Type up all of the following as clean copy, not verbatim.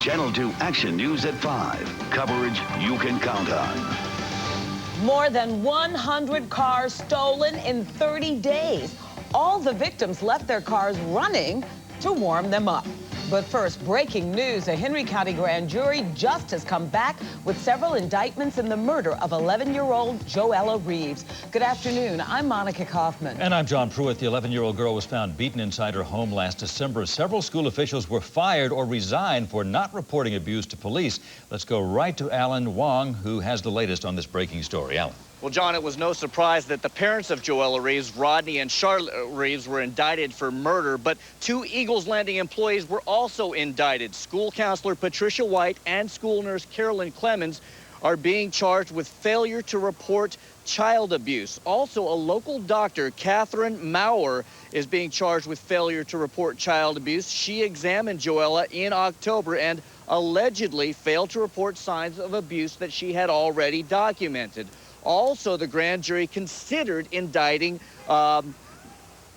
Channel 2 Action News at 5. Coverage you can count on. More than 100 cars stolen in 30 days. All the victims left their cars running to warm them up. But first, breaking news, a Henry County grand jury just has come back with several indictments in the murder of 11-year-old Joella Reeves. Good afternoon, I'm Monica Kaufman. And I'm John Pruitt. The 11-year-old girl was found beaten inside her home last December. Several school officials were fired or resigned for not reporting abuse to police. Let's go right to Alan Wong, who has the latest on this breaking story. Alan. Well, John, it was no surprise that the parents of Joella Reeves, Rodney and Charlotte Reeves, were indicted for murder, but 2 Eagles Landing employees were also indicted. School counselor Patricia White and school nurse Carolyn Clemens are being charged with failure to report child abuse. Also, a local doctor, Catherine Maurer, is being charged with failure to report child abuse. She examined Joella in October and allegedly failed to report signs of abuse that she had already documented. Also, the grand jury considered indicting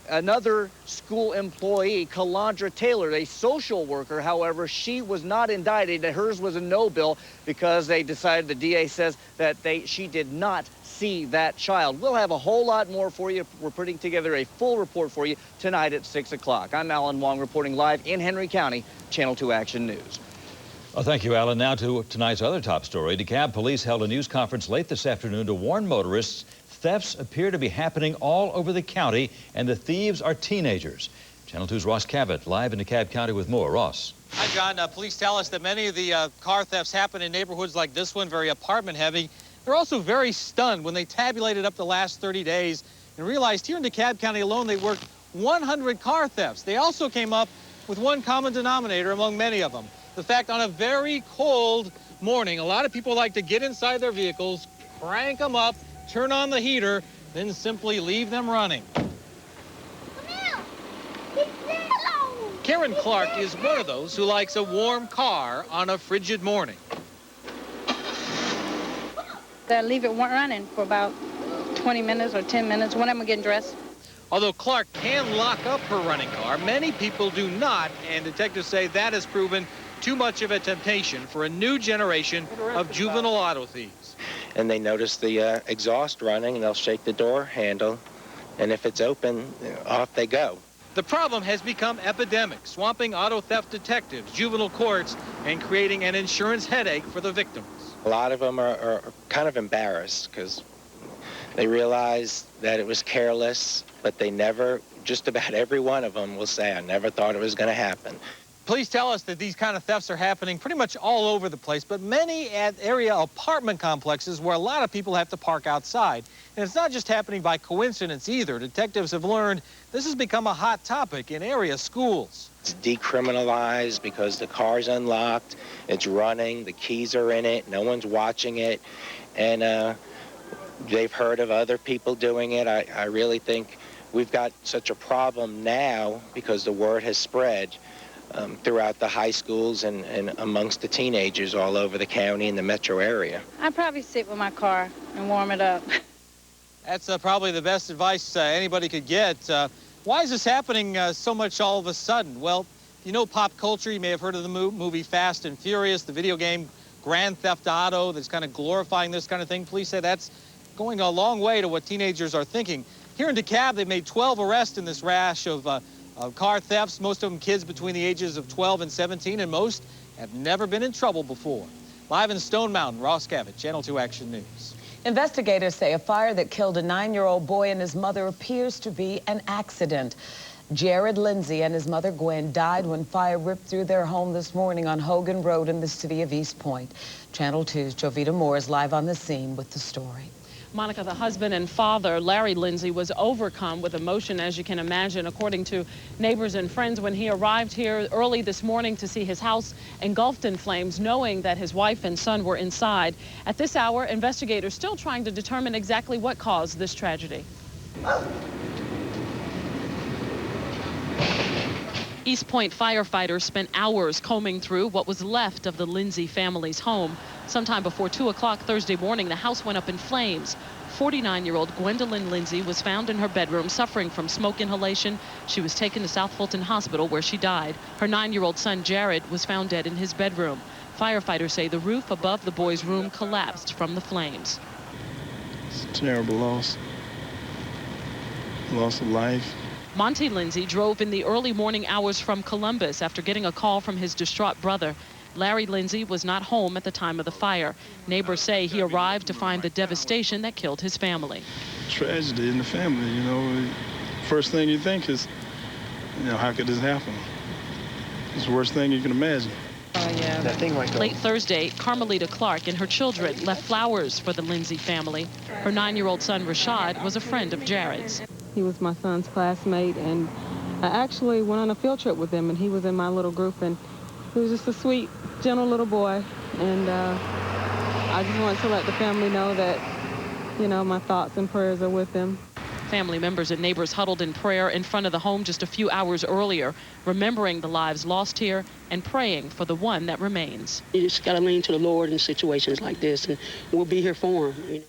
another school employee, Calandra Taylor, a social worker. However, she was not indicted. Hers was a no bill because they decided, the DA says, that she did not see that child. We'll have a whole lot more for you. We're putting together a full report for you tonight at 6 o'clock. I'm Alan Wong reporting live in Henry County, Channel 2 Action News. Well, thank you, Alan. Now to tonight's other top story. DeKalb police held a news conference late this afternoon to warn motorists thefts appear to be happening all over the county, and the thieves are teenagers. Channel 2's Ross Cavett live in DeKalb County with more. Ross. Hi, John. Police tell us that many of the car thefts happen in neighborhoods like this one, very apartment heavy. They're also very stunned when they tabulated up the last 30 days and realized here in DeKalb County alone they worked 100 car thefts. They also came up with one common denominator among many of them. The fact on a very cold morning, a lot of people like to get inside their vehicles, crank them up, turn on the heater, then simply leave them running. Karen Clark is one of those who likes a warm car on a frigid morning. They'll leave it running for about 20 minutes or 10 minutes when I'm getting dressed. Although Clark can lock up her running car, many people do not, and detectives say that has proven too much of a temptation for a new generation of juvenile auto thieves. And they notice the exhaust running, and they'll shake the door handle, and if it's open, off they go. The problem has become epidemic, swamping auto theft detectives, juvenile courts, and creating an insurance headache for the victims. A lot of them are kind of embarrassed because they realize that it was careless, but they never, just about every one of them will say, I never thought it was going to happen. Police tell us that these kind of thefts are happening pretty much all over the place, but many at area apartment complexes where a lot of people have to park outside. And it's not just happening by coincidence either. Detectives have learned this has become a hot topic in area schools. It's decriminalized because the car's unlocked, it's running, the keys are in it, no one's watching it, and they've heard of other people doing it. I really think we've got such a problem now because the word has spread throughout the high schools and amongst the teenagers all over the county and the metro area. I'd probably sit with my car and warm it up. That's probably the best advice anybody could get. Why is this happening so much all of a sudden? Well, you know pop culture. You may have heard of the movie Fast and Furious, the video game Grand Theft Auto that's kind of glorifying this kind of thing. Police say that's going a long way to what teenagers are thinking. Here in DeKalb, they made 12 arrests in this rash of car thefts, most of them kids between the ages of 12 and 17, and most have never been in trouble before. Live in Stone Mountain, Ross Cavett, Channel 2 Action News. Investigators say a fire that killed a 9-year-old boy and his mother appears to be an accident. Jared Lindsay and his mother Gwen died when fire ripped through their home this morning on Hogan Road in the city of East Point. Channel 2's Jovita Moore is live on the scene with the story. Monica, the husband and father, Larry Lindsay, was overcome with emotion, as you can imagine, according to neighbors and friends, when he arrived here early this morning to see his house engulfed in flames, knowing that his wife and son were inside. At this hour, investigators still trying to determine exactly what caused this tragedy. East Point firefighters spent hours combing through what was left of the Lindsay family's home. Sometime before 2 o'clock Thursday morning, the house went up in flames. 49-year-old Gwendolyn Lindsay was found in her bedroom suffering from smoke inhalation. She was taken to South Fulton Hospital where she died. Her 9-year-old son Jared was found dead in his bedroom. Firefighters say the roof above the boy's room collapsed from the flames. It's a terrible loss. Loss of life. Monty Lindsay drove in the early morning hours from Columbus after getting a call from his distraught brother. Larry Lindsay was not home at the time of the fire. Neighbors say he arrived to find the devastation that killed his family. Tragedy in the family, you know. First thing you think is, you know, how could this happen? It's the worst thing you can imagine. Late Thursday, Carmelita Clark and her children left flowers for the Lindsay family. Her 9-year-old son Rashad was a friend of Jared's. He was my son's classmate, and I actually went on a field trip with him, and he was in my little group, and he was just a sweet, gentle little boy. And I just wanted to let the family know that, you know, my thoughts and prayers are with them. Family members and neighbors huddled in prayer in front of the home just a few hours earlier, remembering the lives lost here and praying for the one that remains. You just got to lean to the Lord in situations like this, and we'll be here for him. You know?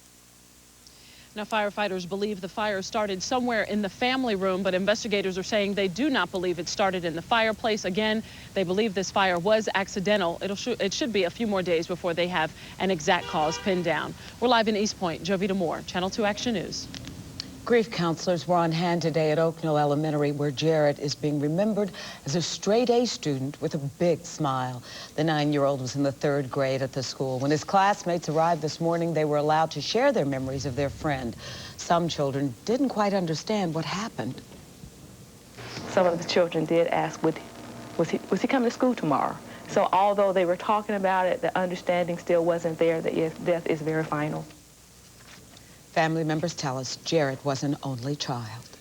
Now, firefighters believe the fire started somewhere in the family room, but investigators are saying they do not believe it started in the fireplace. Again, they believe this fire was accidental. It should be a few more days before they have an exact cause pinned down. We're live in East Point. Jovita Moore, Channel 2 Action News. Grief counselors were on hand today at Oaknell Elementary, where Jared is being remembered as a straight-A student with a big smile. The 9-year-old was in the 3rd grade at the school. When his classmates arrived this morning, they were allowed to share their memories of their friend. Some children didn't quite understand what happened. Some of the children did ask, was he coming to school tomorrow? So although they were talking about it, the understanding still wasn't there that yes, death is very final. Family members tell us Jared was an only child.